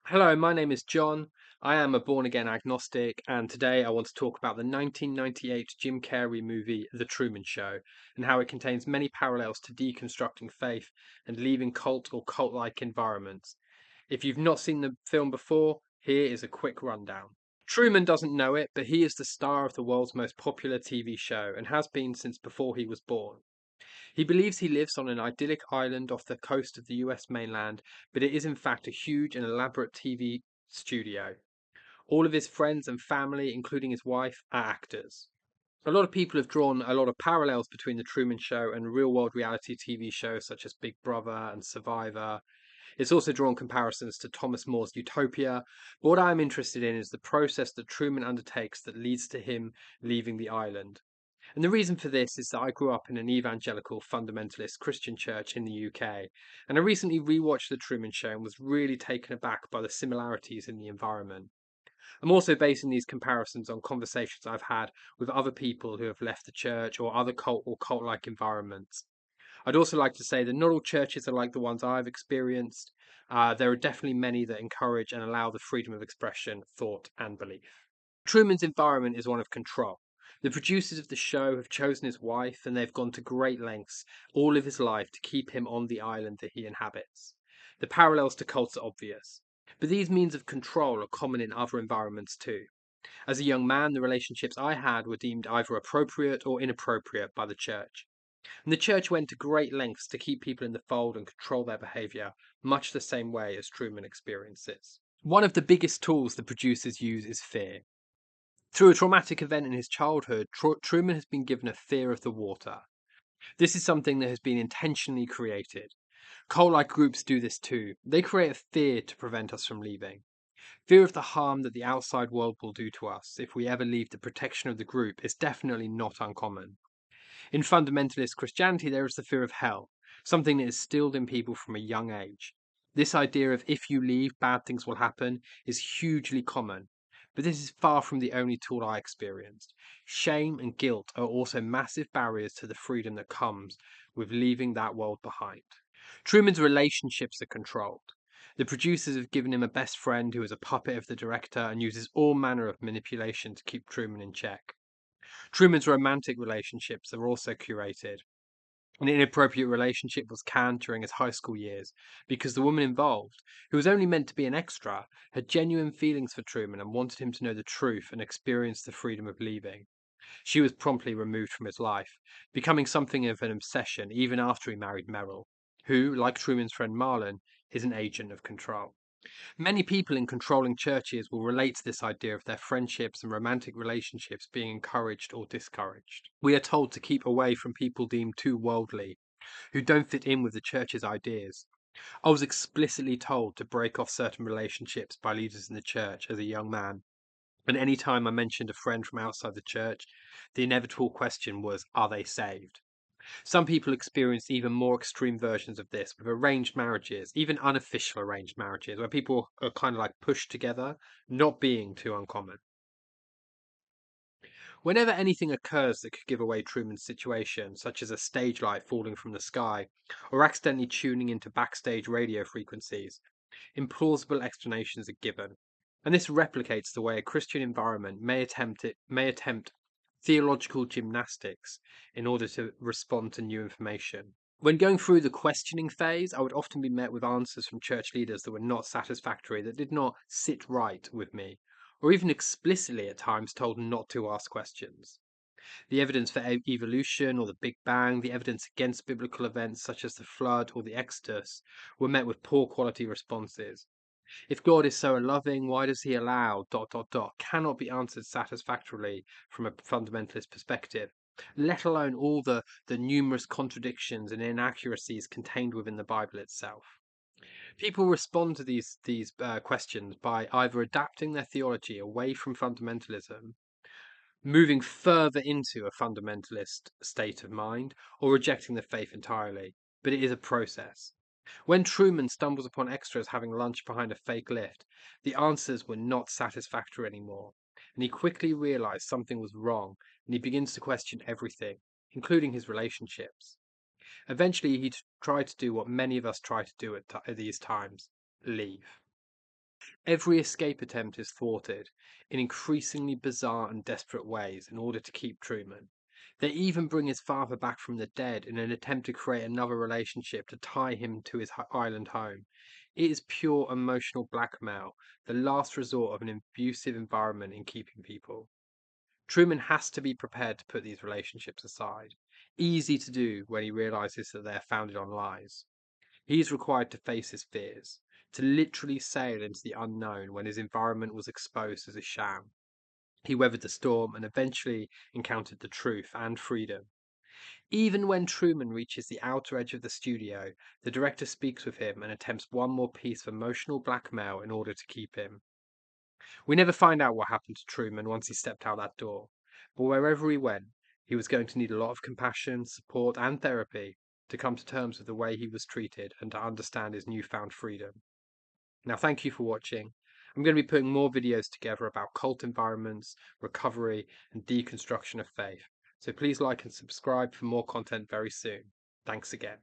Hello, my name is John. I am a born again agnostic, and today I want to talk about the 1998 Jim Carrey movie, The Truman Show, and how it contains many parallels to deconstructing faith and leaving cult or cult like environments. If you've not seen the film before, here is a quick rundown. Truman doesn't know it, but he is the star of the world's most popular TV show and has been since before he was born. He believes he lives on an idyllic island off the coast of the US mainland, but it is in fact a huge and elaborate TV studio. All of his friends and family, including his wife, are actors. A lot of people have drawn a lot of parallels between The Truman Show and real world reality TV shows such as Big Brother and Survivor. It's also drawn comparisons to Thomas More's Utopia, but what I'm interested in is the process that Truman undertakes that leads to him leaving the island. And the reason for this is that I grew up in an evangelical fundamentalist Christian church in the UK, and I recently rewatched The Truman Show and was really taken aback by the similarities in the environment. I'm also basing these comparisons on conversations I've had with other people who have left the church or other cult or cult like environments. I'd also like to say that not all churches are like the ones I've experienced. There are definitely many that encourage and allow the freedom of expression, thought, and belief. Truman's environment is one of control. The producers of the show have chosen his wife, and they've gone to great lengths all of his life to keep him on the island that he inhabits. The parallels to cults are obvious, but these means of control are common in other environments too. As a young man, the relationships I had were deemed either appropriate or inappropriate by the church. And the church went to great lengths to keep people in the fold and control their behavior, much the same way as Truman experiences. One of the biggest tools the producers use is fear. Through a traumatic event in his childhood, Truman has been given a fear of the water. This is something that has been intentionally created. Cult like groups do this too. They create a fear to prevent us from leaving. Fear of the harm that the outside world will do to us if we ever leave the protection of the group is definitely not uncommon. In fundamentalist Christianity, there is the fear of hell, something that is instilled in people from a young age. This idea of if you leave, bad things will happen is hugely common, but this is far from the only tool I experienced. Shame and guilt are also massive barriers to the freedom that comes with leaving that world behind. Truman's relationships are controlled. The producers have given him a best friend who is a puppet of the director and uses all manner of manipulation to keep Truman in check. Truman's romantic relationships are also curated. An inappropriate relationship was canned during his high school years because the woman involved, who was only meant to be an extra, had genuine feelings for Truman and wanted him to know the truth and experience the freedom of leaving. She was promptly removed from his life, becoming something of an obsession even after he married Merrill, who, like Truman's friend Marlon, is an agent of control. Many people in controlling churches will relate to this idea of their friendships and romantic relationships being encouraged or discouraged. We are told to keep away from people deemed too worldly, who don't fit in with the church's ideas. I was explicitly told to break off certain relationships by leaders in the church as a young man. And any time I mentioned a friend from outside the church, the inevitable question was, are they saved? Some people experience even more extreme versions of this with arranged marriages, even unofficial arranged marriages, where people are kind of like pushed together, not being too uncommon. Whenever anything occurs that could give away Truman's situation, such as a stage light falling from the sky, or accidentally tuning into backstage radio frequencies, implausible explanations are given. And this replicates the way a Christian environment may attempt theological gymnastics in order to respond to new information. When going through the questioning phase, I would often be met with answers from church leaders that were not satisfactory, that did not sit right with me, or even explicitly at times told not to ask questions. The evidence for evolution or the Big Bang, the evidence against biblical events such as the flood or the Exodus, were met with poor quality responses. If God is so loving, why does he allow ... cannot be answered satisfactorily from a fundamentalist perspective, let alone all the numerous contradictions and inaccuracies contained within the Bible itself. People respond to these questions by either adapting their theology away from fundamentalism, moving further into a fundamentalist state of mind, or rejecting the faith entirely. But it is a process. When Truman stumbles upon extras having lunch behind a fake lift, the answers were not satisfactory anymore, and he quickly realized something was wrong, and he begins to question everything, including his relationships. Eventually, he tried to do what many of us try to do at these times: leave. Every escape attempt is thwarted in increasingly bizarre and desperate ways in order to keep Truman. They even bring his father back from the dead in an attempt to create another relationship to tie him to his island home. It is pure emotional blackmail, the last resort of an abusive environment in keeping people. Truman has to be prepared to put these relationships aside. Easy to do when he realizes that they are founded on lies. He is required to face his fears, to literally sail into the unknown when his environment was exposed as a sham. He weathered the storm and eventually encountered the truth and freedom. Even when Truman reaches the outer edge of the studio, the director speaks with him and attempts one more piece of emotional blackmail in order to keep him. We never find out what happened to Truman once he stepped out that door, but wherever he went, he was going to need a lot of compassion, support, and therapy to come to terms with the way he was treated and to understand his newfound freedom. Now, thank you for watching. I'm going to be putting more videos together about cult environments, recovery, and deconstruction of faith. So please like and subscribe for more content very soon. Thanks again.